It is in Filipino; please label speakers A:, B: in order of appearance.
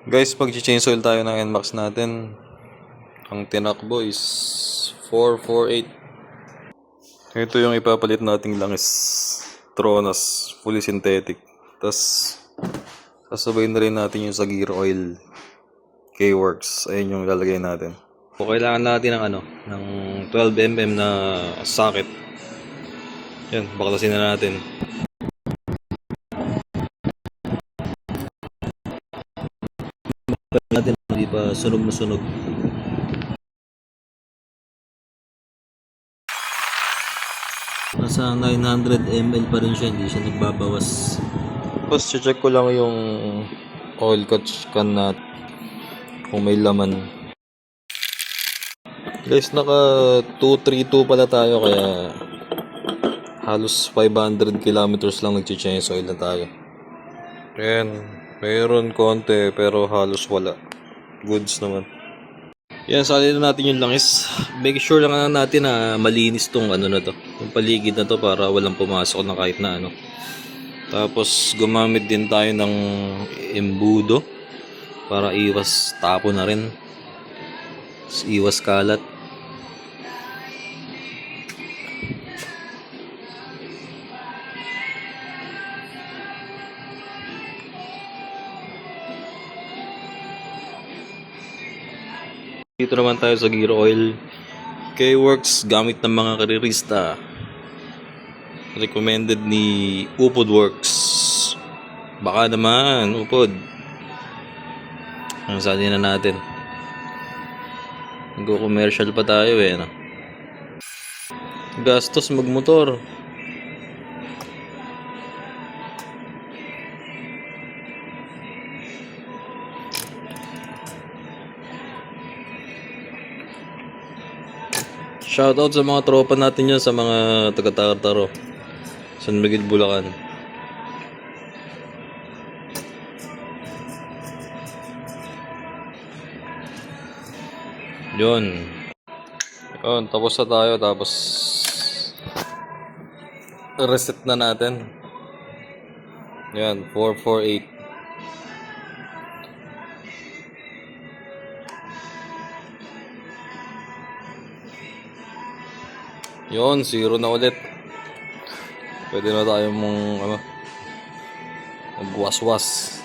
A: Guys, mag-change oil tayo ng NMAX natin. Ang tinakbo is 448. Ito yung ipapalit nating langis. Tronas, fully synthetic. Tapos, sasabay na rin natin yung sa gear oil. K-Works. Ayun yung lalagay natin. So, kailangan natin ng 12mm na socket. Yan, baklasin na natin. Natin hindi pa sunog na sunog. Nasa 900 ml pa rin siya, hindi siya nagbabawas. Tapos check ko lang yung oil catch can natin kung may laman. Guys, naka 232 pala tayo, kaya halos 500 kilometers lang nag-change oil na tayo. Ayan, mayroon konti pero halos wala. Goods naman. Yan, salin na natin yung langis. Make sure lang natin na malinis tong na to, yung paligid na to, para walang pumasok na kahit na ano. Tapos gumamit din tayo ng embudo para iwas tapo na rin. Iwas kalat. Dito naman tayo sa gear oil. K-Works, gamit ng mga karirista. Recommended ni Upod Works. Baka naman, Upod. Ang sali na natin. Nag-commercial pa tayo no? Gastos magmotor. Shoutout sa mga tropa natin yan, sa mga taga-Tartaro, San Miguel, Bulacan. Yun, tapos na tayo. Tapos reset na natin. Yan, 448. Yun, 0 na ulit. Pwede na tayo magwaswas.